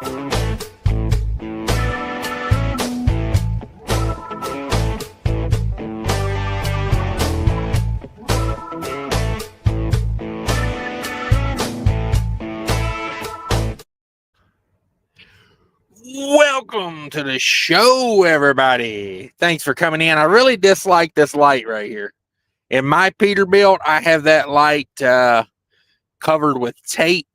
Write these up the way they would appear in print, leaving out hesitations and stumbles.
Welcome to the show, everybody. Thanks for coming in. I really dislike this light right here. In my Peterbilt, I have that light covered with tape.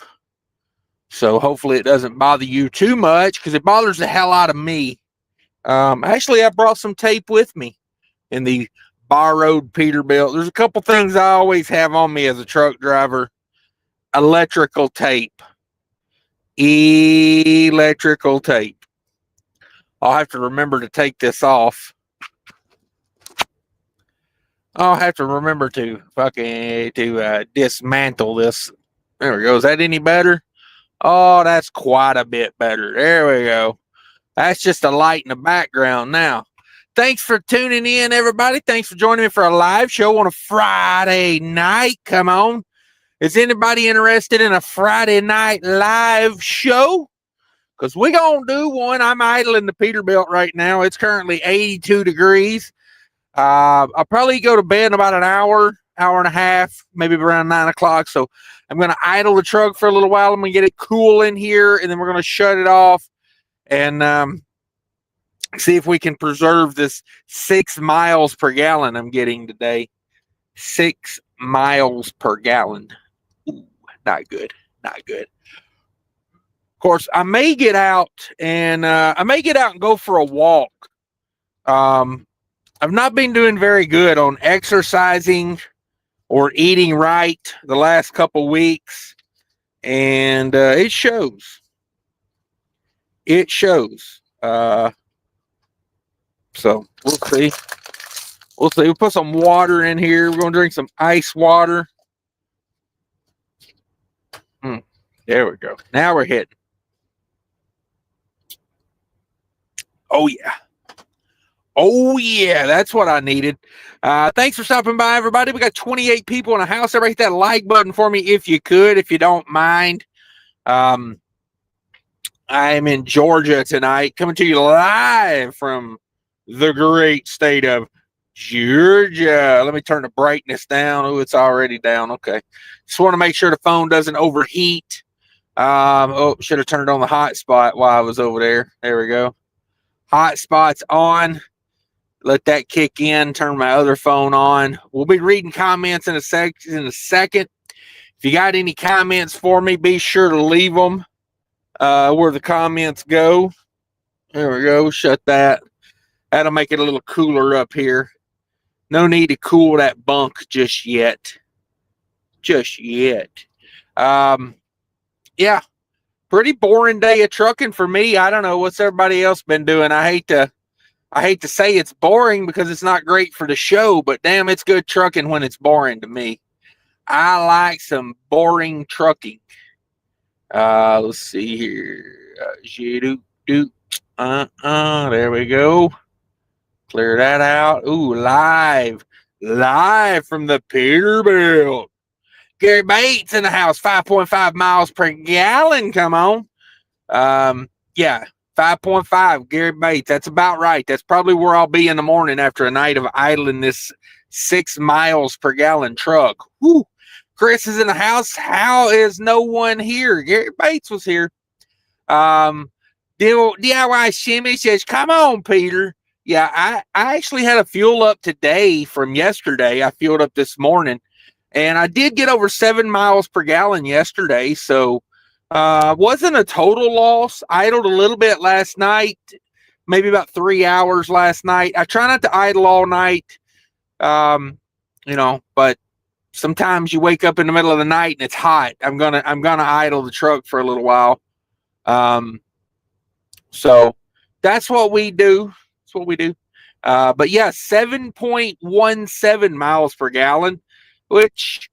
So hopefully it doesn't bother you too much, because it bothers the hell out of me. Actually, I brought some tape with me in the borrowed Peterbilt. There's a couple things I always have on me as a truck driver. Electrical tape. Electrical tape. I'll have to remember to take this off. I'll have to remember to dismantle this. There we go. Is that any better? Oh, that's quite a bit better. There we go. That's just a light in the background now. Thanks for tuning in, everybody. Thanks for joining me for a live show on a Friday night. Come on. Is anybody interested in a Friday night live show? Because we're going to do one. I'm idling the Peterbilt right now. It's currently 82 degrees. I'll probably go to bed in about an hour and a half, maybe around 9 o'clock. So I'm going to idle the truck for a little while. I'm going to get it cool in here, and then we're going to shut it off and see if we can preserve this 6 miles per gallon I'm getting today. 6 miles per gallon. Ooh, not good. Not good. Of course, I may get out and go for a walk. I've not been doing very good on exercising or eating right the last couple weeks, and it shows. It shows. So we'll see. We'll see. We'll put some water in here. We're going to drink some ice water. There we go. Now we're hitting. Oh, yeah. Oh, yeah. That's what I needed. Thanks for stopping by, everybody. We got 28 people in the house. Everybody hit that like button for me if you could, if you don't mind. I am in Georgia tonight, coming to you live from the great state of Georgia. Let me turn the brightness down. Oh, it's already down. Okay. Just want to make sure the phone doesn't overheat. Should have turned on the hotspot while I was over there. There we go. Hotspot's on. Let that kick in. Turn my other phone on. We'll be reading comments in a second. If you got any comments for me, be sure to leave them where the comments go. There we go. Shut that. That'll make it a little cooler up here. No need to cool that bunk just yet. Just yet. Yeah. Pretty boring day of trucking for me. I don't know what's everybody else been doing. I hate to say it's boring because it's not great for the show, but damn, it's good trucking when it's boring to me. I like some boring trucking. Let's see here. There we go. Clear that out. Ooh, live from the Peterbilt. Gary Bates in the house, 5.5 miles per gallon. Come on. Yeah, 5.5, Gary Bates. That's about right. That's probably where I'll be in the morning after a night of idling this 6 miles per gallon truck. Whew. Chris is in the house. How is no one here? Gary Bates was here. DIY Shimmy says, come on, Peter. Yeah, I actually had a fuel up today from yesterday. I fueled up this morning. And I did get over 7 miles per gallon yesterday, so wasn't a total loss. Idled a little bit last night, maybe about 3 hours last night. I try not to idle all night, but sometimes you wake up in the middle of the night and it's hot. I'm gonna idle the truck for a little while. So that's what we do. That's what we do. But yeah, 7.17 miles per gallon. Which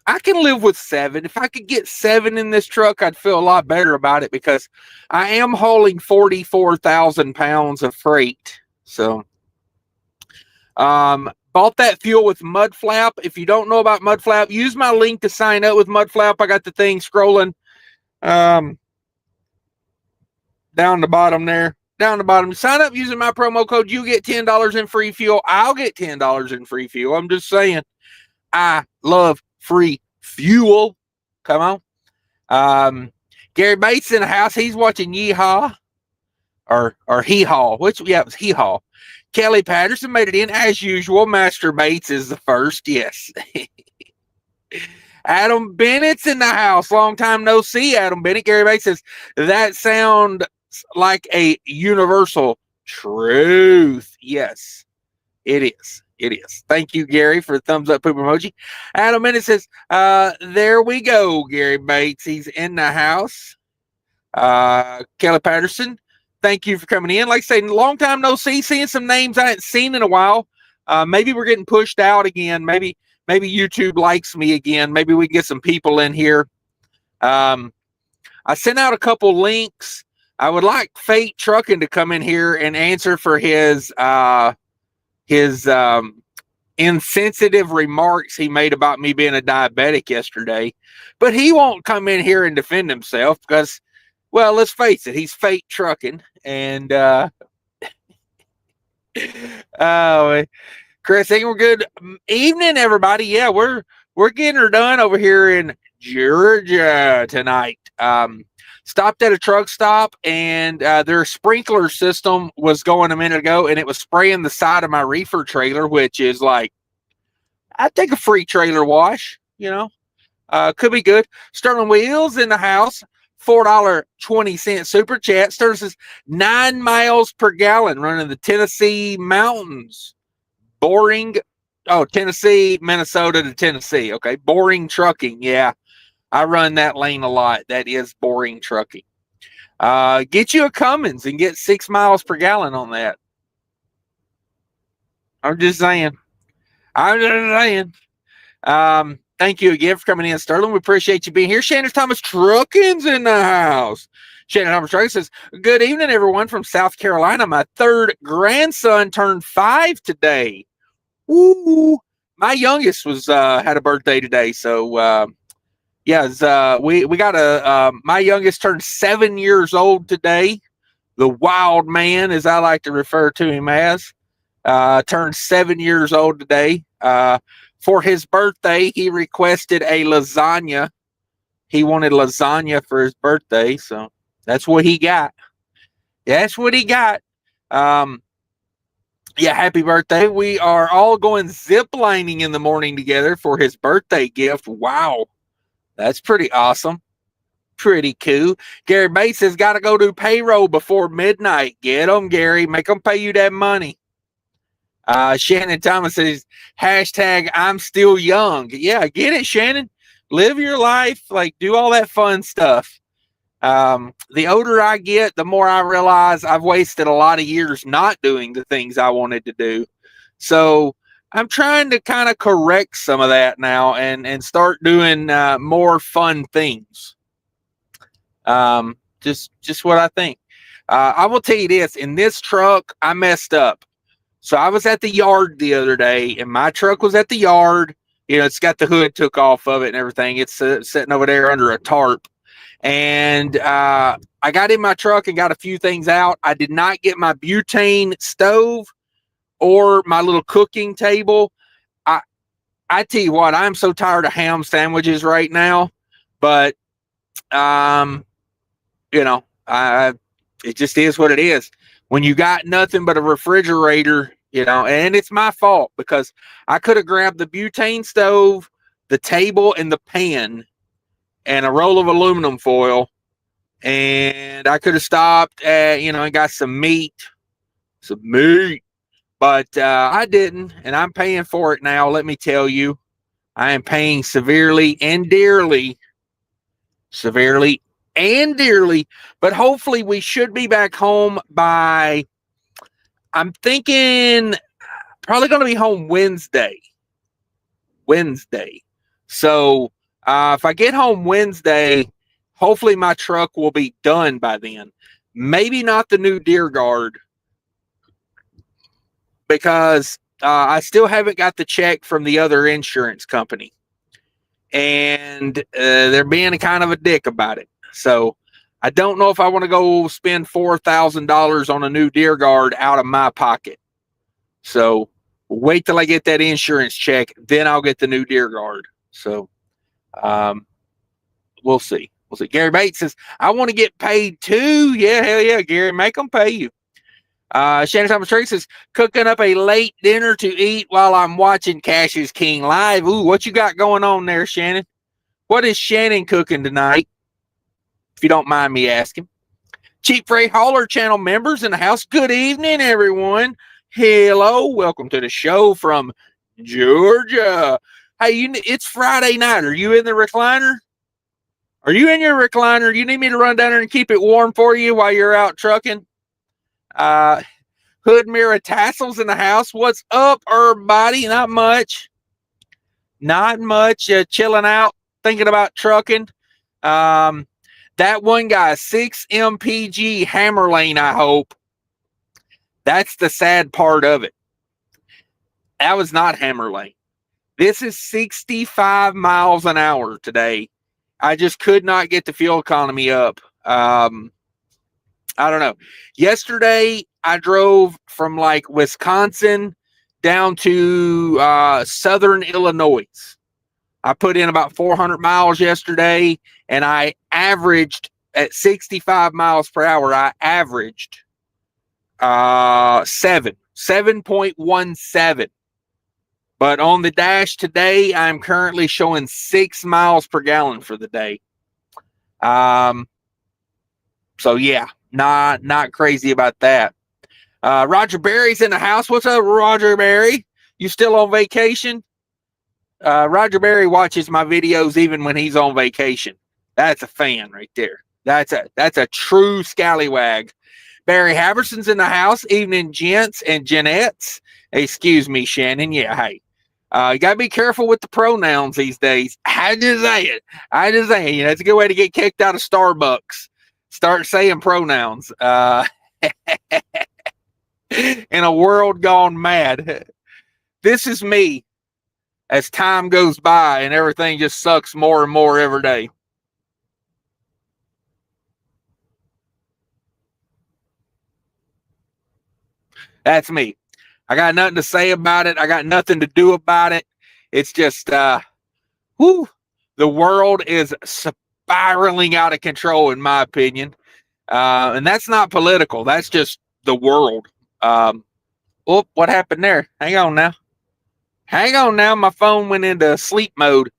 I can live with 7. If I could get 7 in this truck, I'd feel a lot better about it because I am hauling 44,000 pounds of freight. So, bought that fuel with Mudflap. If you don't know about Mudflap, use my link to sign up with Mudflap. I got the thing scrolling. down the bottom there. Down the bottom. Sign up using my promo code. You get $10 in free fuel. I'll get $10 in free fuel. I'm just saying. I love free fuel. Come on. Gary Bates in the house. He's watching Yeehaw. Or Hee-Haw. It was Hee-Haw. Kelly Patterson made it in as usual. Master Bates is the first. Yes. Adam Bennett's in the house. Long time no see, Adam Bennett. Gary Bates says, that sound like a universal truth. Yes, it is. It is. Thank you, Gary, for the thumbs up poop emoji. Adam Bennett says, there we go, Gary Bates. He's in the house. Kelly Patterson, thank you for coming in. Like I say, long time no see. Seeing some names I hadn't seen in a while. Maybe we're getting pushed out again. Maybe YouTube likes me again. Maybe we can get some people in here. I sent out a couple links. I would like Fate Trucking to come in here and answer for his insensitive remarks he made about me being a diabetic yesterday. But he won't come in here and defend himself because, well, let's face it, he's Fate Trucking. And Chris, I think we're good. Evening, everybody. Yeah, we're getting her done over here in Georgia tonight. Stopped at a truck stop, and their sprinkler system was going a minute ago, and it was spraying the side of my reefer trailer, which is like, I think a free trailer wash, could be good. Sterling Wheels in the house, $4.20 super chat. Sterling says 9 miles per gallon running the Tennessee mountains. Boring. Oh, Tennessee, Minnesota to Tennessee. Okay. Boring trucking. Yeah. I run that lane a lot. That is boring trucking. Get you a Cummins and get 6 miles per gallon on that. I'm just saying. Thank you again for coming in, Sterling. We appreciate you being here. Shannon Thomas Trucking's in the house. Shannon Thomas Trucking says, good evening, everyone from South Carolina. My third grandson turned 5 today. Woo! My youngest was had a birthday today, so we got my youngest turned 7 years old today. The wild man, as I like to refer to him as, turned 7 years old today. For his birthday, he requested a lasagna. He wanted lasagna for his birthday, so that's what he got. That's what he got. Yeah, happy birthday. We are all going zip lining in the morning together for his birthday gift. Wow. That's pretty awesome. Pretty cool. Gary Bates has got to go do payroll before midnight. Get them, Gary. Make them pay you that money. Shannon Thomas says, hashtag I'm still young. Yeah, get it, Shannon. Live your life. Like, do all that fun stuff. The older I get, the more I realize I've wasted a lot of years not doing the things I wanted to do. So I'm trying to kind of correct some of that now and start doing more fun things. Just what I think. I will tell you this. In this truck, I messed up. So I was at the yard the other day, and my truck was at the yard. It's got the hood took off of it and everything. It's sitting over there under a tarp. And I got in my truck and got a few things out. I did not get my butane stove or my little cooking table. I tell you what, I'm so tired of ham sandwiches right now. But, it just is what it is. When you got nothing but a refrigerator, and it's my fault because I could have grabbed the butane stove, the table, and the pan, and a roll of aluminum foil, and I could have stopped at, and got some meat, but I didn't, and I'm paying for it now. Let me tell you, I am paying severely and dearly, but hopefully we should be back home by, I'm thinking probably going to be home Wednesday. So, if I get home Wednesday, hopefully my truck will be done by then. Maybe not the new Deer Guard because I still haven't got the check from the other insurance company. And they're being a kind of a dick about it. So I don't know if I want to go spend $4,000 on a new deer guard out of my pocket. So wait till I get that insurance check, then I'll get the new deer guard. So we'll see. We'll see. Gary Bates says, I want to get paid too. Yeah, hell yeah, Gary, make them pay you. Shannon Thomas Tree says, cooking up a late dinner to eat while I'm watching Cash's King live. Ooh, what you got going on there, Shannon? What is Shannon cooking tonight? If you don't mind me asking. Cheap Freight Hauler channel members in the house. Good evening, everyone. Hello. Welcome to the show from Georgia. Hey, it's Friday night. Are you in the recliner? Are you in your recliner? You need me to run down there and keep it warm for you while you're out trucking? Hood Mirror Tassels in the house. What's up, everybody? Not much. Not much. Chilling out, thinking about trucking. That one guy, 6 MPG hammer lane, I hope. That's the sad part of it. That was not hammer lane. This is 65 miles an hour today. I just could not get the fuel economy up. I don't know. Yesterday, I drove from like Wisconsin down to southern Illinois. I put in about 400 miles yesterday, and I averaged at 65 miles per hour. I averaged 7.17. But on the dash today, I'm currently showing 6 miles per gallon for the day. So yeah, not crazy about that. Roger Berry's in the house. What's up, Roger Berry? You still on vacation? Roger Berry watches my videos even when he's on vacation. That's a fan right there. That's a true scallywag. Barry Haberson's in the house. Evening, gents and genettes. Excuse me, Shannon. Yeah, hey. You got to be careful with the pronouns these days. I just say it. You know, it's a good way to get kicked out of Starbucks. Start saying pronouns. In a world gone mad. This is me as time goes by and everything just sucks more and more every day. That's me. I got nothing to say about it. I got nothing to do about it. It's just, the world is spiraling out of control, in my opinion. And that's not political. That's just the world. What happened there? Hang on now. My phone went into sleep mode.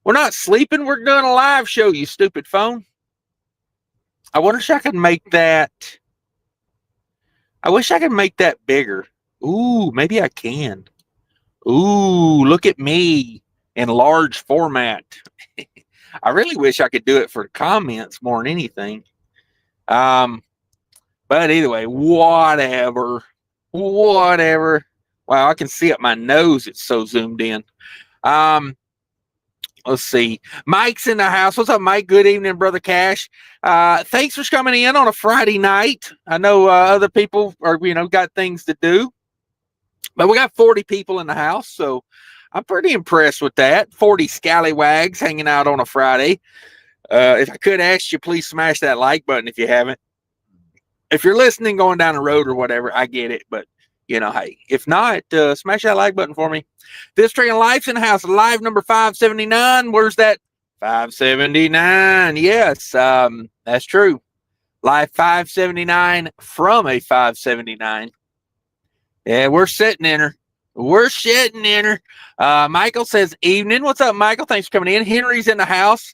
We're not sleeping. We're doing a live show, you stupid phone. I wonder if I could make that. I wish I could make that bigger. Ooh, maybe I can. Ooh, look at me in large format. I really wish I could do it for comments more than anything. But either way, whatever. Wow, I can see up my nose. It's so zoomed in. Let's see. Mike's in the house. What's up, Mike? Good evening, Brother Cash. Thanks for coming in on a Friday night. I know other people are, got things to do. But we got 40 people in the house, so I'm pretty impressed with that. 40 scallywags hanging out on a Friday. If I could ask you, please smash that like button if you haven't. If you're listening going down the road or whatever, I get it. But, hey, if not, smash that like button for me. This Tree and Life's in the house, live number 579. Where's that? 579. Yes, that's true. Live 579 from a 579. Yeah, we're sitting in her. Michael says, evening. What's up, Michael? Thanks for coming in. Henry's in the house.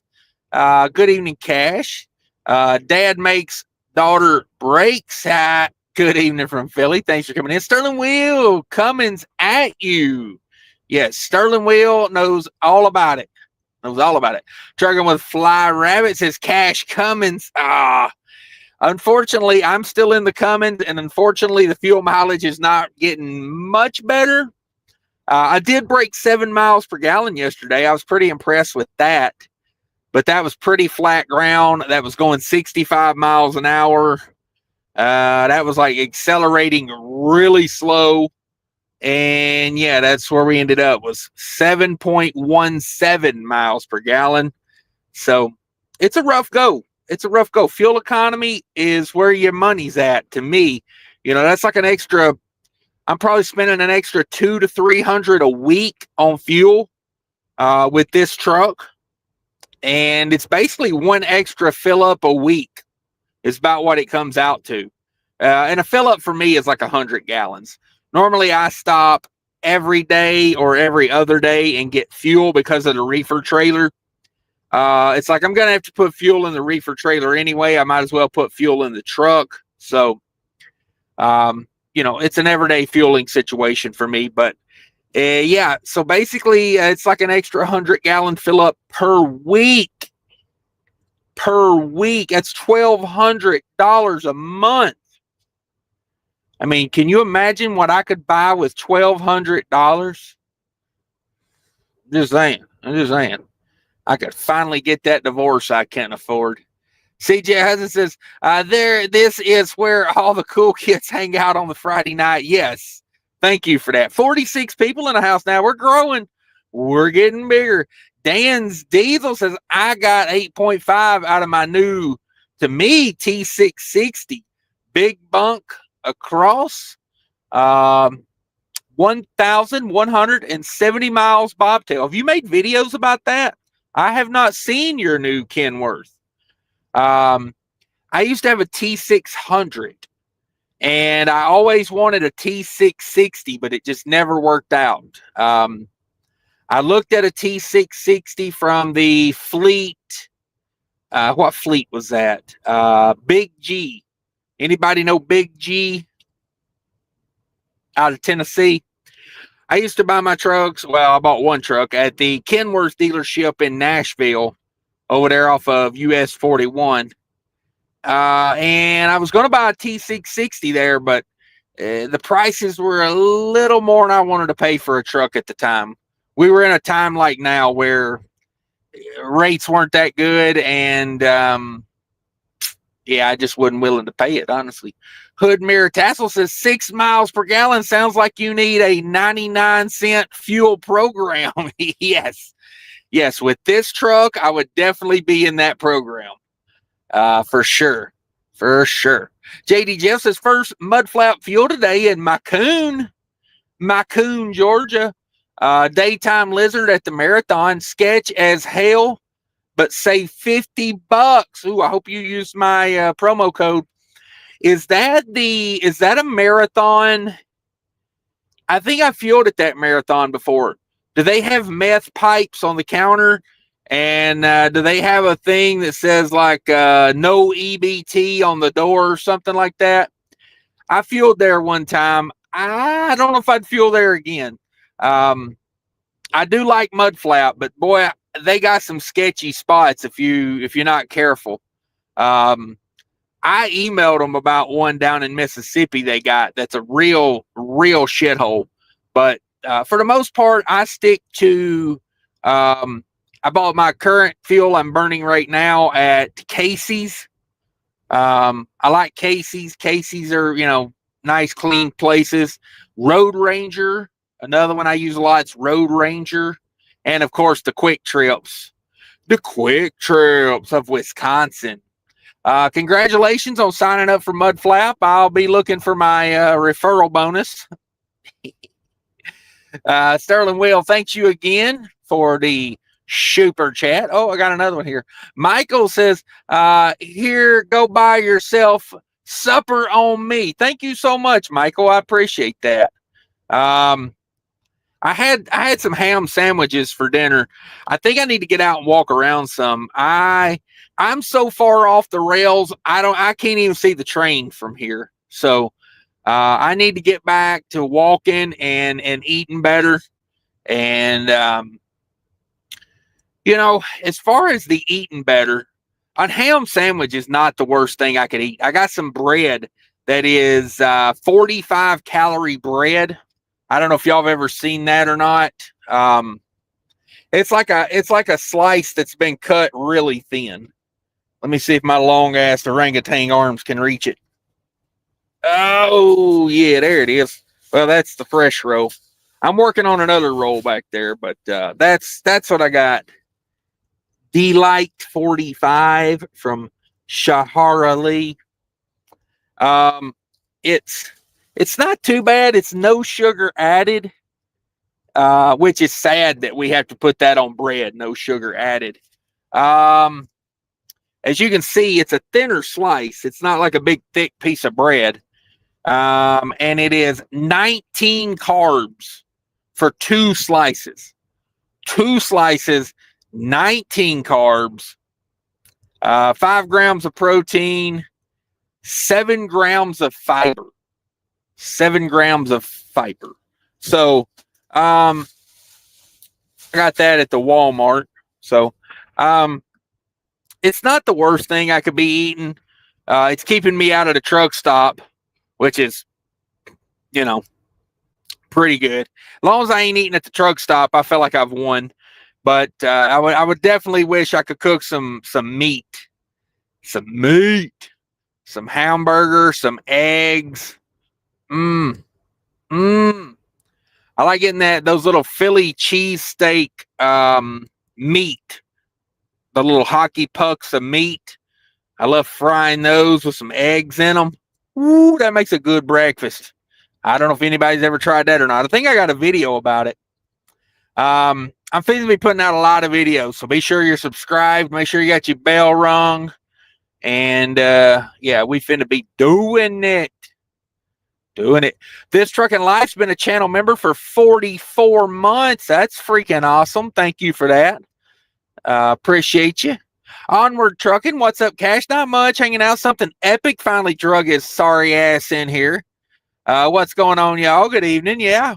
Good evening, Cash. Dad makes, daughter breaks. Good evening from Philly. Thanks for coming in. Sterling Will Cummins at you. Yes, Sterling Will knows all about it. Trucking with Fly Rabbit says Cash Cummins. Unfortunately, I'm still in the Cummins, and unfortunately, the fuel mileage is not getting much better. I did break 7 miles per gallon yesterday. I was pretty impressed with that, but that was pretty flat ground. That was going 65 miles an hour. That was like accelerating really slow. And yeah, that's where we ended up, was 7.17 miles per gallon. So it's a rough go. go. Fuel economy is where your money's at. To me, that's like an extra. I'm probably spending an extra $200 to $300 a week on fuel with this truck, and it's basically one extra fill up a week. Is about what it comes out to, and a fill up for me is like 100 gallons. Normally, I stop every day or every other day and get fuel because of the reefer trailer. It's like I'm gonna have to put fuel in the reefer trailer anyway. I might as well put fuel in the truck. So, it's an everyday fueling situation for me. But yeah, so basically, it's like an extra 100-gallon fill up per week. That's $1,200 a month. I mean, can you imagine what I could buy with $1,200? I'm just saying. I could finally get that divorce I can't afford. CJ Hudson says, this is where all the cool kids hang out on the Friday night. Yes. Thank you for that. 46 people in the house now. We're growing. We're getting bigger. Dan's Diesel says, I got 8.5 out of my new, to me, T660. Big bunk across. 1,170 miles bobtail. Have you made videos about that? I have not seen your new Kenworth. I used to have a T600, and I always wanted a T660, but it just never worked out. I looked at a T660 from the fleet. What fleet was that? Big G. Anybody know Big G out of Tennessee? I used to buy my trucks. Well, I bought one truck at the Kenworth dealership in Nashville over there off of US 41. And I was going to buy a T660 there, but the prices were a little more than I wanted to pay for a truck at the time. We were in a time like now where rates weren't that good, and I just wasn't willing to pay it, honestly. Hood Mirror Tassel says 6 miles per gallon sounds like you need a 99-cent fuel program. Yes, with this truck, I would definitely be in that program, for sure. JD Jeff says first Mudflap fuel today in Macon, Georgia. Daytime Lizard at the marathon, sketch as hell, but save $50. Ooh, I hope you used my promo code. Is that a marathon? I think I fueled at that marathon before. Do they have meth pipes on the counter? And do they have a thing that says like no EBT on the door or something like that? I fueled there one time. I don't know if I'd fuel there again. I do like Mudflap, but boy, they got some sketchy spots if you're not careful. I emailed them about one down in Mississippi they got that's a real shithole. But for the most part, I stick to I bought my current fuel I'm burning right now at Casey's. I like Casey's. Casey's are, nice, clean places. Road Ranger, another one I use a lot. It's Road Ranger. And of course, the Quick Trips of Wisconsin. Congratulations on signing up for Mudflap. I'll be looking for my referral bonus. Sterling Will, thanks you again for the super chat. Oh, I got another one here. Michael says, here, go buy yourself supper on me. Thank you so much, Michael. I appreciate that. I had some ham sandwiches for dinner. I think I need to get out and walk around some. I'm so far off the rails. I can't even see the train from here. So I need to get back to walking and eating better. And as far as the eating better, a ham sandwich is not the worst thing I could eat. I got some bread that is 45 calorie bread. I don't know if y'all have ever seen that or not. It's like a slice that's been cut really thin. Let me see if my long ass orangutan arms can reach it. Oh yeah, there it is. Well, that's the fresh roll. I'm working on another roll back there, but that's what I got. Delight 45 from Shahara Lee. It's not too bad. It's no sugar added, which is sad that we have to put that on bread. No sugar added. As you can see, it's a thinner slice. It's not like a big thick piece of bread. And it is 19 carbs for 2 slices. 2 slices, 19 carbs, 5 grams of protein, 7 grams of fiber. 7 grams of fiber. So, I got that at the Walmart. So, it's not the worst thing I could be eating. It's keeping me out of the truck stop, which is, pretty good. As long as I ain't eating at the truck stop, I feel like I've won. But I would definitely wish I could cook some meat, some hamburger, some eggs. I like getting those little Philly cheesesteak meat, the little hockey pucks of meat. I love frying those with some eggs in them. Ooh, that makes a good breakfast. I don't know if anybody's ever tried that or not. I think I got a video about it. I'm fixing to be putting out a lot of videos, so be sure you're subscribed. Make sure you got your bell rung. And, yeah, we finna be doing it. This Trucking Life's been a channel member for 44 months. That's freaking awesome. Thank you for that. Appreciate you. Onward Trucking. What's up, Cash? Not much. Hanging out. Something epic. Finally drug his sorry ass in here. What's going on, y'all? Good evening. Yeah.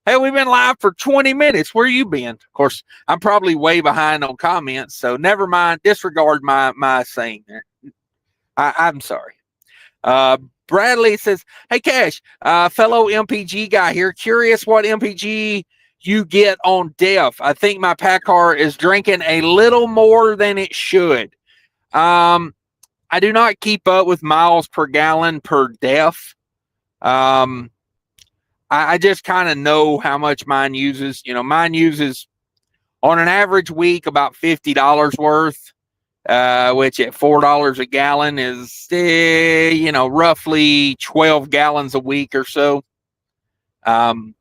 Hey, we've been live for 20 minutes. Where you been? Of course, I'm probably way behind on comments, so never mind. Disregard my saying there. I'm sorry. Bradley says, hey, Cash, fellow MPG guy here. Curious what MPG you get on DEF. I think my PACCAR is drinking a little more than it should. I do not keep up with miles per gallon per DEF. I just kind of know how much mine uses. Mine uses on an average week about $50 worth. Which at $4 a gallon is, roughly 12 gallons a week or so. But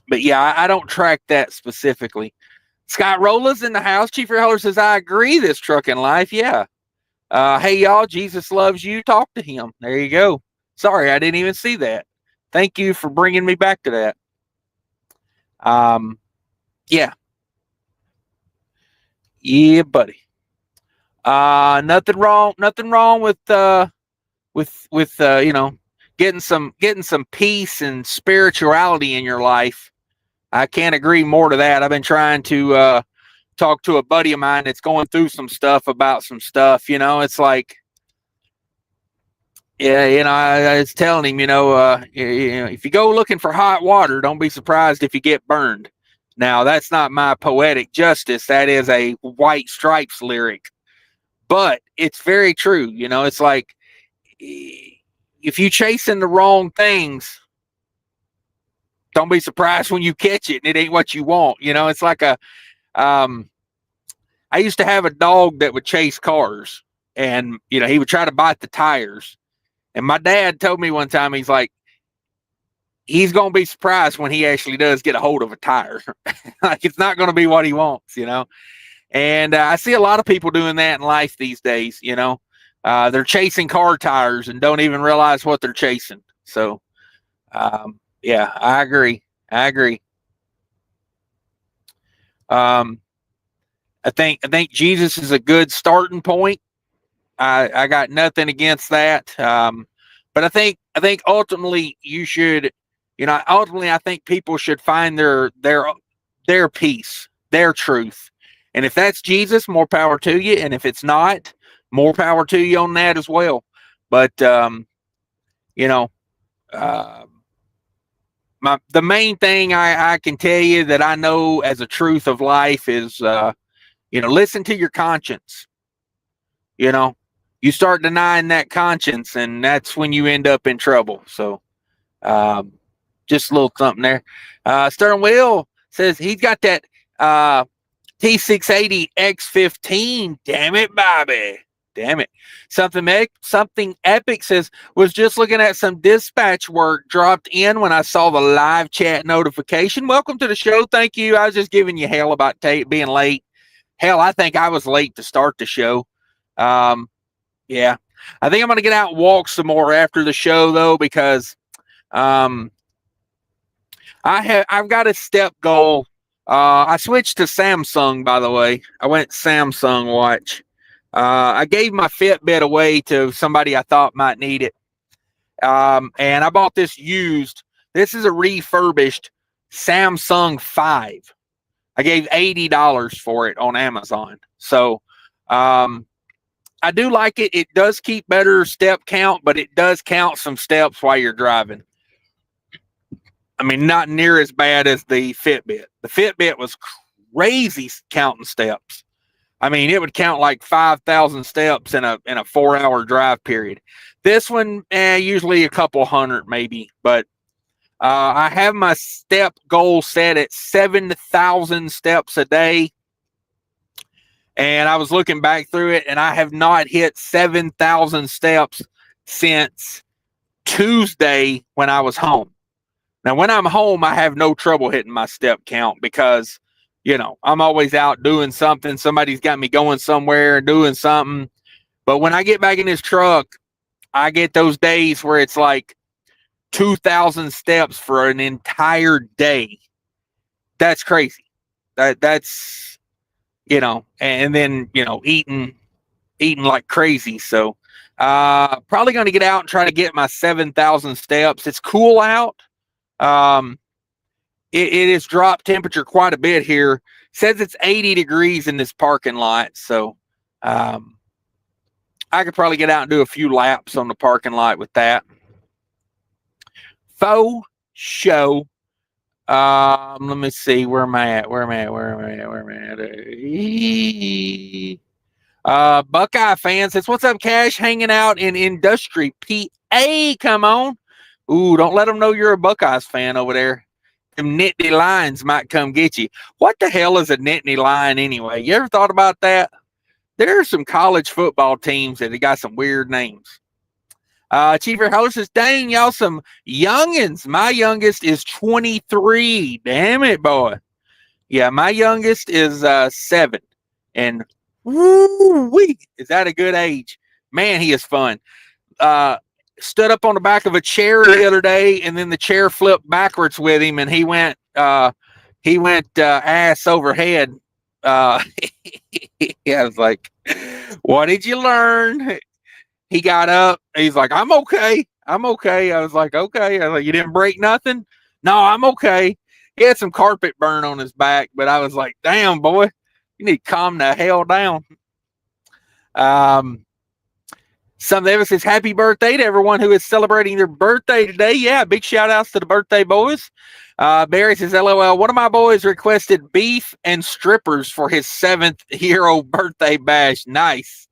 yeah, I don't track that specifically. Scott Rola's in the house. Chief Heller says, I agree, this Trucking Life. Yeah. Hey, y'all, Jesus loves you. Talk to him. There you go. Sorry, I didn't even see that. Thank you for bringing me back to that. Yeah. Yeah, buddy. Nothing wrong with getting some peace and spirituality in your life. I can't agree more to that. I've been trying to talk to a buddy of mine that's going through some stuff about some stuff. It's like, yeah, I was telling him, if you go looking for hot water, don't be surprised if you get burned. Now, that's not my poetic justice. That is a White Stripes lyric. But it's very true. It's like, if you chasing the wrong things, don't be surprised when you catch it and it ain't what you want. It's like I used to have a dog that would chase cars, and, he would try to bite the tires. And my dad told me one time, he's like, he's going to be surprised when he actually does get a hold of a tire. Like, it's not going to be what he wants, And I see a lot of people doing that in life these days. They're chasing car tires and don't even realize what they're chasing. So, yeah, I agree. I think Jesus is a good starting point. I got nothing against that. But I think ultimately you should, I think people should find their peace, their truth. And if that's Jesus, more power to you. And if it's not, more power to you on that as well. But, the main thing I can tell you that I know as a truth of life is, listen to your conscience. You start denying that conscience, and that's when you end up in trouble. So, just a little something there. Stern Will says he's got that, T680 X15. Damn it, Bobby. Damn it. Something epic says, was just looking at some dispatch work, dropped in when I saw the live chat notification. Welcome to the show. Thank you. I was just giving you hell about being late. Hell, I think I was late to start the show. Yeah. I think I'm going to get out and walk some more after the show, though, because I've got a step goal. I switched to Samsung, by the way. I went Samsung watch. I gave my Fitbit away to somebody I thought might need it. And I bought this used. This is a refurbished Samsung 5. I gave $80 for it on Amazon. So I do like it. It does keep better step count, but it does count some steps while you're driving. I mean, not near as bad as the Fitbit. The Fitbit was crazy counting steps. I mean, it would count like 5,000 steps in a 4-hour drive period. This one, usually a couple hundred maybe, but I have my step goal set at 7,000 steps a day. And I was looking back through it, and I have not hit 7,000 steps since Tuesday when I was home. Now, when I'm home, I have no trouble hitting my step count because, you know, I'm always out doing something. Somebody's got me going somewhere and doing something. But when I get back in this truck, I get those days where it's like 2,000 steps for an entire day. That's crazy. That's, you know, and then, you know, eating like crazy. So probably going to get out and try to get my 7,000 steps. It's cool out. It has dropped temperature quite a bit here. It says it's 80 degrees in this parking lot. So I could probably get out and do a few laps on the parking lot with that. Faux show. Let me see. Where am I at? Buckeye fan says, what's up, Cash? Hanging out in Industry, PA. Come on. Ooh, don't let them know you're a Buckeyes fan over there. Them Nittany Lions might come get you. What the hell is a Nittany Lion anyway? You ever thought about that? There are some college football teams that have got some weird names. Chief Holler says, dang, y'all some youngins. My youngest is 23. Damn it, boy. Yeah, my youngest is 7. And woo-wee, is that a good age? Man, he is fun. Stood up on the back of a chair the other day, and then the chair flipped backwards with him, and he went ass over head. I was like, what did you learn? He got up. He's like, I'm okay. I was like, okay. I was like, you didn't break nothing? No, I'm okay. He had some carpet burn on his back, but I was like, damn, boy, you need to calm the hell down. Something ever says, happy birthday to everyone who is celebrating their birthday today. Yeah, big shout outs to the birthday boys. Barry says, LOL, one of my boys requested beef and strippers for his 7th-year-old birthday bash. Nice.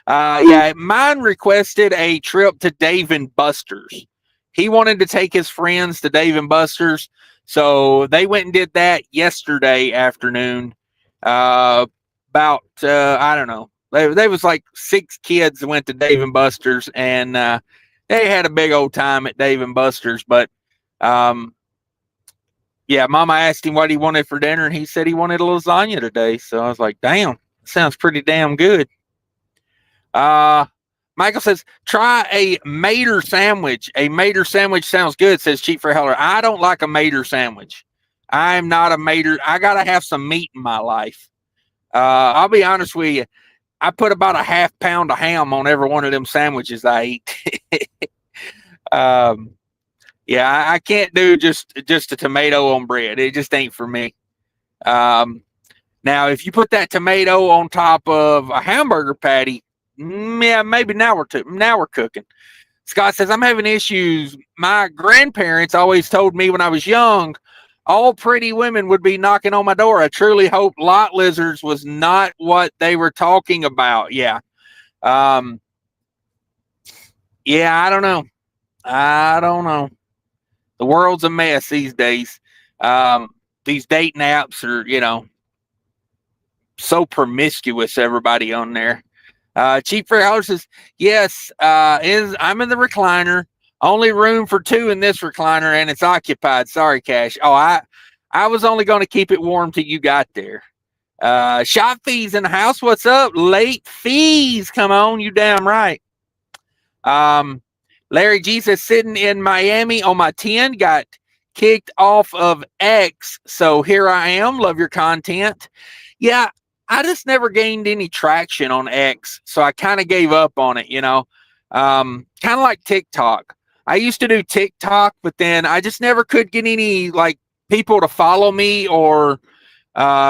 Yeah, mine requested a trip to Dave & Buster's. He wanted to take his friends to Dave & Buster's, so they went and did that yesterday afternoon. I don't know. They was like 6 kids that went to Dave & Buster's, and they had a big old time at Dave & Buster's. But yeah, Mama asked him what he wanted for dinner, and he said he wanted a lasagna today. So I was like, damn, sounds pretty damn good. Michael says, try a Mater sandwich. A Mater sandwich sounds good, says Chief Heller. I don't like a Mater sandwich. I'm not a Mater. I got to have some meat in my life. I'll be honest with you. I put about a half pound of ham on every one of them sandwiches I eat. Yeah, I can't do just a tomato on bread. It just ain't for me. Now, if you put that tomato on top of a hamburger patty, yeah, maybe now we're cooking. Scott says, I'm having issues. My grandparents always told me when I was young, all pretty women would be knocking on my door. I truly hope lot lizards was not what they were talking about. Yeah. Yeah, I don't know. The world's a mess these days. These dating apps are, so promiscuous, everybody on there. Cheap Fair Holler says, yes, I'm in the recliner. Only room for 2 in this recliner, and it's occupied. Sorry, Cash. Oh, I was only going to keep it warm till you got there. Shop fees in the house. What's up? Late fees. Come on, you damn right. Larry G says, sitting in Miami on my 10, got kicked off of X, so here I am. Love your content. Yeah, I just never gained any traction on X, so I kind of gave up on it, kind of like TikTok. I used to do TikTok, but then I just never could get any like people to follow me or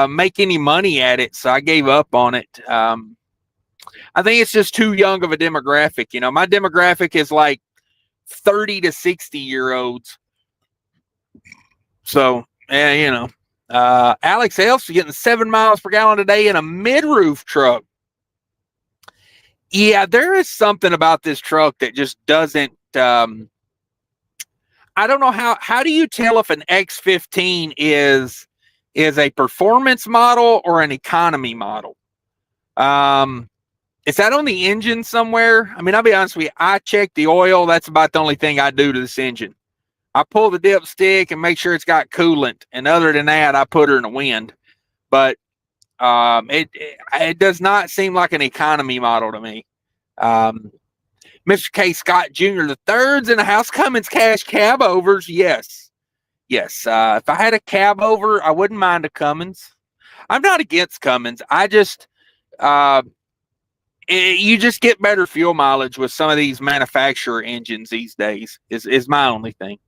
make any money at it, so I gave up on it. I think it's just too young of a demographic. My demographic is like 30 to 60-year-olds. So, Alex Elf's getting 7 miles per gallon a day in a mid-roof truck. Yeah, there is something about this truck that just doesn't. I don't know how do you tell if an X15 is a performance model or an economy model? Is that on the engine somewhere? I mean, I'll be honest with you. I check the oil. That's about the only thing I do to this engine. I pull the dipstick and make sure it's got coolant. And other than that, I put her in the wind. But it does not seem like an economy model to me. Mr. K. Scott Jr. the third's in the house. Cummins cash cab overs. Yes. If I had a cab over, I wouldn't mind a Cummins. I'm not against Cummins. I just you just get better fuel mileage with some of these manufacturer engines these days is my only thing.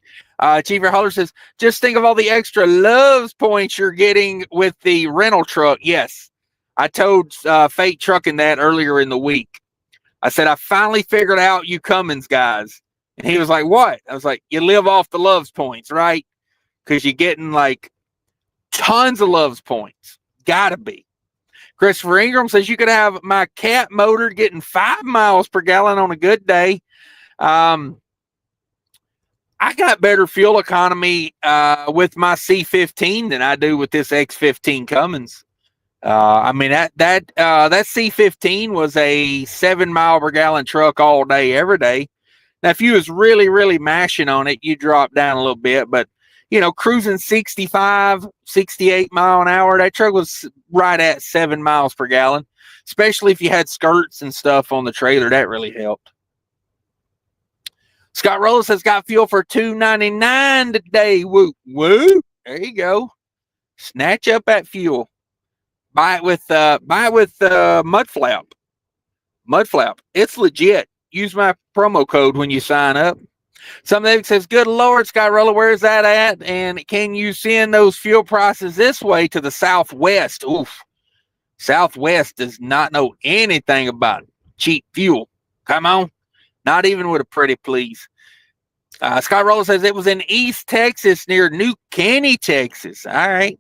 Cheever Holler says, just think of all the extra loves points you're getting with the rental truck. Yes, I told Fate Trucking that earlier in the week. I said, I finally figured out you Cummins guys. And he was like, what? I was like, you live off the loves points, right? Because you're getting like tons of loves points. Gotta be. Christopher Ingram says you could have my cat motor getting 5 miles per gallon on a good day. I got better fuel economy with my C15 than I do with this X15 Cummins. I mean that C15 was a 7 mile per gallon truck all day, every day. Now, if you was really, really mashing on it, you drop down a little bit, but cruising 65, 68 mile an hour, that truck was right at 7 miles per gallon, especially if you had skirts and stuff on the trailer. That really helped. Scott Rowland says, got fuel for $2.99 today. Woo, woo. There you go. Snatch up that fuel. Buy it with Mudflap. Mudflap. It's legit. Use my promo code when you sign up. Something says, good Lord, Sky Roller, where's that at? And can you send those fuel prices this way to the Southwest? Oof. Southwest does not know anything about cheap fuel. Come on. Not even with a pretty please. Sky Roller says it was in East Texas near New Caney, Texas. All right.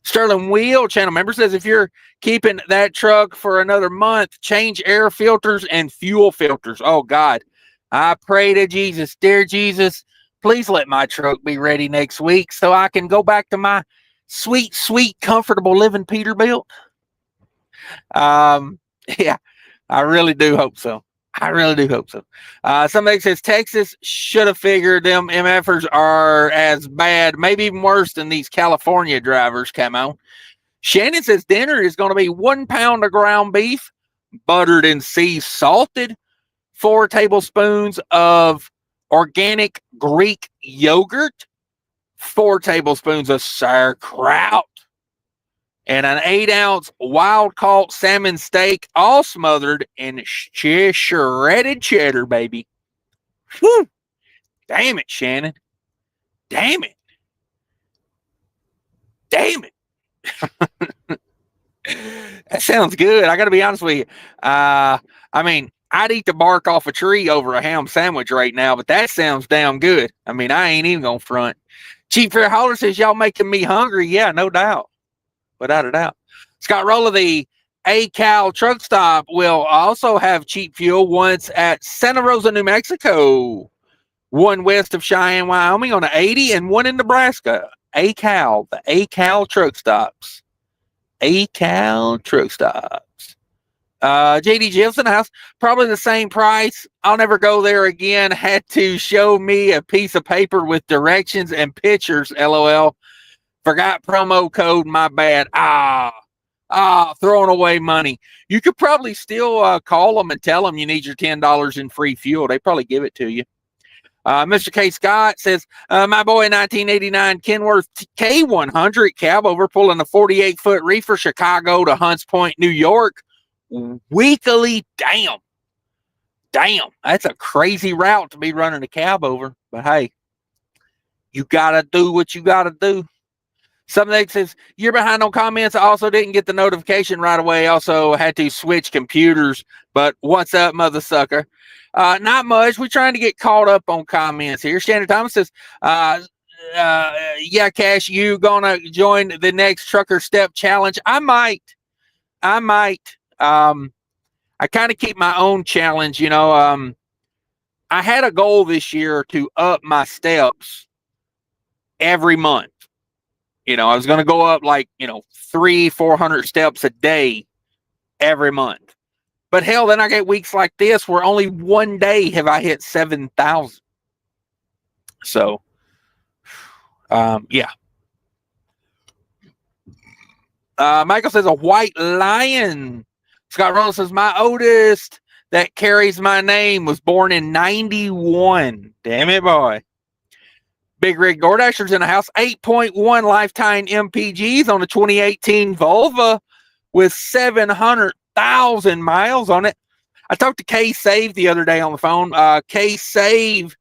Sterling Wheel channel member says, if you're keeping that truck for another month, change air filters and fuel filters. Oh, God. I pray to Jesus, dear Jesus, please let my truck be ready next week so I can go back to my sweet, sweet, comfortable living Peterbilt. Yeah, I really do hope so. Somebody says Texas should have figured them MFers are as bad, maybe even worse than these California drivers. Come on. Shannon says dinner is going to be 1 pound of ground beef, buttered and sea salted, 4 tablespoons of organic Greek yogurt, 4 tablespoons of sauerkraut, and an 8-ounce wild-caught salmon steak, all smothered in shredded cheddar, baby. Whew. Damn it, Shannon. Damn it. That sounds good. I got to be honest with you. I mean, I'd eat the bark off a tree over a ham sandwich right now, but that sounds damn good. I mean, I ain't even going to front. Cheap Fair Holler says, y'all making me hungry. Yeah, no doubt. Without a doubt. Scott Roller, the A-Cal truck stop will also have cheap fuel once at Santa Rosa, New Mexico, one west of Cheyenne, Wyoming on the 80, and one in Nebraska. A-Cal, the A-Cal truck stops. A-Cal truck stops. JD Jill's in the house, probably the same price. I'll never go there again. Had to show me a piece of paper with directions and pictures. LOL. Forgot promo code. My bad. Throwing away money. You could probably still call them and tell them you need your $10 in free fuel. They probably give it to you. Mr. K. Scott says, my boy 1989 Kenworth K100 cab over pulling a 48-foot reefer Chicago to Hunts Point, New York. Weekly. Damn, that's a crazy route to be running a cab over. But hey, you gotta do what you gotta do. Something says, you're behind on comments. I also didn't get the notification right away. Also had to switch computers. But what's up, mother sucker? Not much. We're trying to get caught up on comments here. Shannon Thomas says, yeah, Cash, you gonna join the next Trucker Step Challenge? I might. I kind of keep my own challenge, you know. I had a goal this year to up my steps every month. You know, I was going to go up like, 300-400 steps a day every month. But hell, then I get weeks like this where only one day have I hit 7,000. So, yeah. Michael says a white lion. Scott Rollins says my oldest that carries my name was born in 91. Damn it, boy. Big Rig DoorDashers in the house. 8.1 lifetime MPGs on a 2018 Volvo with 700,000 miles on it. I talked to K Save the other day on the phone. K Save,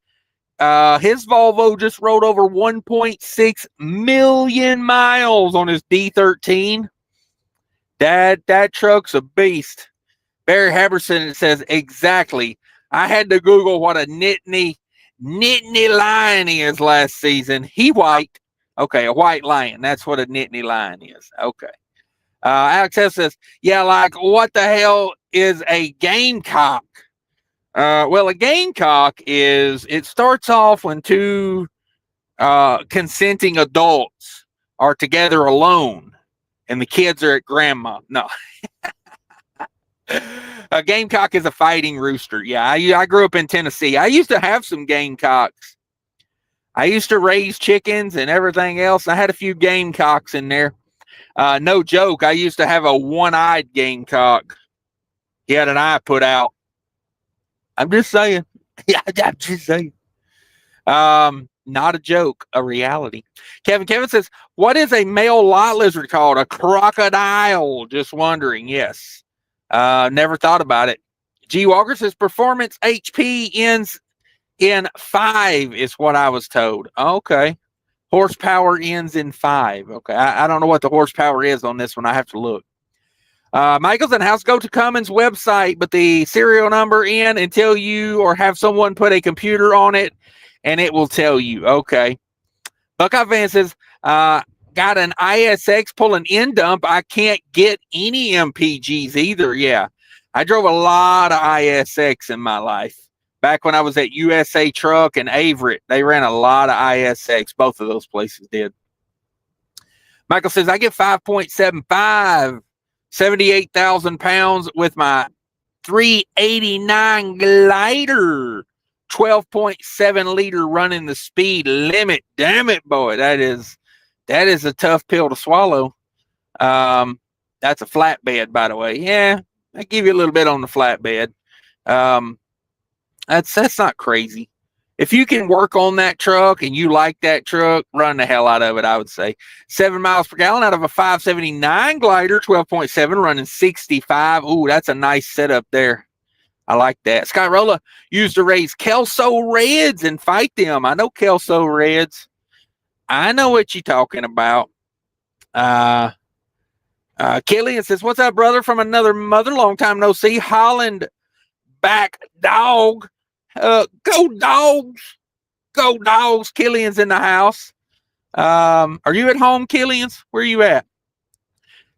his Volvo just rode over 1.6 million miles on his D13. That truck's a beast. Barry Haberson says exactly. I had to Google what a Nittany lion is last season. He white. Okay, a white lion. That's what a Nittany lion is. Okay. Alex S says, yeah, like what the hell is a gamecock? Well, a gamecock is, it starts off when two consenting adults are together alone and the kids are at grandma. No. A gamecock is a fighting rooster. Yeah, I grew up in Tennessee. I used to have some gamecocks. I used to raise chickens and everything else. I had a few gamecocks in there. No joke. I used to have a one-eyed gamecock. He had an eye put out. I'm just saying. Yeah, I'm just saying. Not a joke, a reality. Kevin says, what is a male lot lizard called? A crocodile. Just wondering. Yes. Never thought about it. G. Walker says performance HP ends in 5 is what I was told. Okay. Horsepower ends in 5. Okay. I don't know what the horsepower is on this one. I have to look. Michael's in house. Go to Cummins website, but the serial number in and tell you or have someone put a computer on it and it will tell you. Okay. Buckeye Van says, got an ISX pulling end dump. I can't get any MPGs either. Yeah. I drove a lot of ISX in my life. Back when I was at USA Truck and Averett, they ran a lot of ISX. Both of those places did. Michael says, I get 5.75, 78,000 pounds with my 389 glider, 12.7 liter running the speed limit. Damn it, boy. That is a tough pill to swallow. That's a flatbed, by the way. Yeah, I give you a little bit on the flatbed. That's not crazy. If you can work on that truck and you like that truck, run the hell out of it, I would say. 7 miles per gallon out of a 579 glider, 12.7, running 65. Ooh, that's a nice setup there. I like that. Skyrolla used to raise Kelso Reds and fight them. I know Kelso Reds. I know what you're talking about. Killian says, what's up, brother? From another mother, long time no see. Holland back dog. Go dogs. Go dogs. Killian's in the house. Are you at home, Killian's? Where are you at?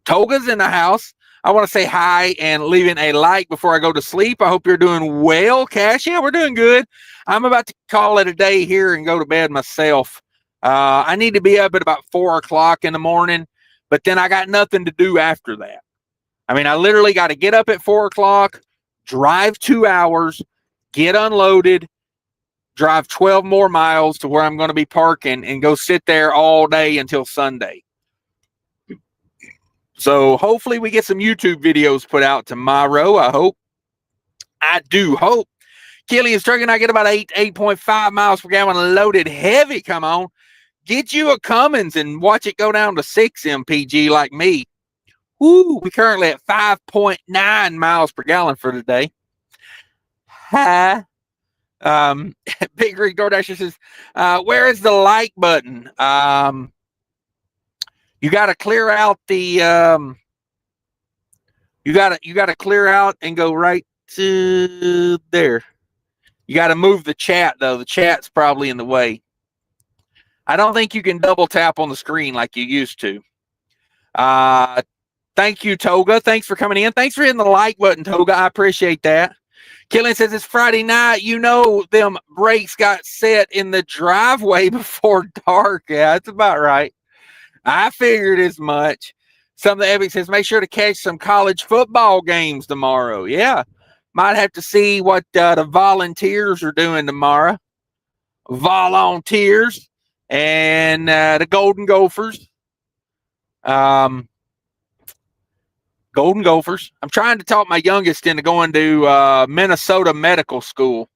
Toga's in the house. I want to say hi and leaving a like before I go to sleep. I hope you're doing well, Cash. Yeah, we're doing good. I'm about to call it a day here and go to bed myself. I need to be up at about 4 o'clock in the morning, but then I got nothing to do after that. I mean, I literally got to get up at 4 o'clock, drive 2 hours, get unloaded, drive 12 more miles to where I'm going to be parking, and go sit there all day until Sunday. So hopefully we get some YouTube videos put out tomorrow. I do hope. Killian's Trucking, I get about 8.5 miles per gallon loaded heavy. Come on. Get you a Cummins and watch it go down to 6 mpg like me. Woo, we currently at 5.9 miles per gallon for today. Hi. Big Rig DoorDasher says, where is the like button? You got to clear out the, you got to clear out and go right to there. You got to move the chat though. The chat's probably in the way. I don't think you can double tap on the screen like you used to. Thank you, Toga. Thanks for coming in. Thanks for hitting the like button, Toga. I appreciate that. Killian says it's Friday night. You know them brakes got set in the driveway before dark. Yeah, that's about right. I figured as much. Something Epic says, make sure to catch some college football games tomorrow. Yeah. Might have to see what the volunteers are doing tomorrow. Volunteers and the Golden Gophers. Golden Gophers. I'm trying to talk my youngest into going to Minnesota medical school.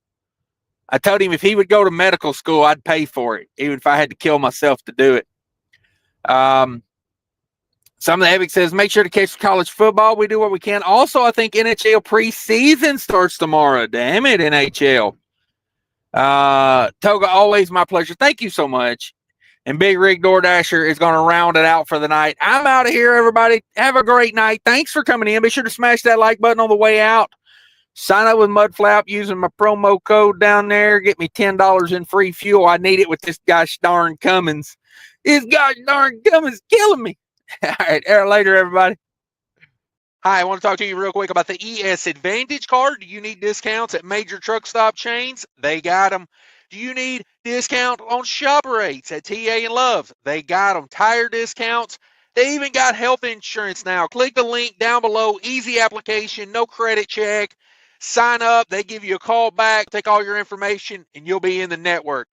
I told him if he would go to medical school, I'd pay for it, even if I had to kill myself to do it. Some of the Epic says, make sure to catch college football. We do what we can. Also, I think NHL preseason starts tomorrow. Damn it, NHL. Toga, always my pleasure. Thank you so much. And Big Rig DoorDasher is going to round it out for the night. I'm out of here, everybody. Have a great night. Thanks for coming in. Be sure to smash that like button on the way out. Sign up with Mudflap using my promo code down there. Get me $10 in free fuel. I need it with this gosh darn Cummins. This gosh darn Cummins killing me. All right, later, everybody. Hi, I want to talk to you real quick about the ES Advantage card. Do you need discounts at major truck stop chains? They got them. Do you need discount on shop rates at TA and Loves? They got them. Tire discounts. They even got health insurance now. Click the link down below. Easy application, no credit check. Sign up. They give you a call back, take all your information, and you'll be in the network.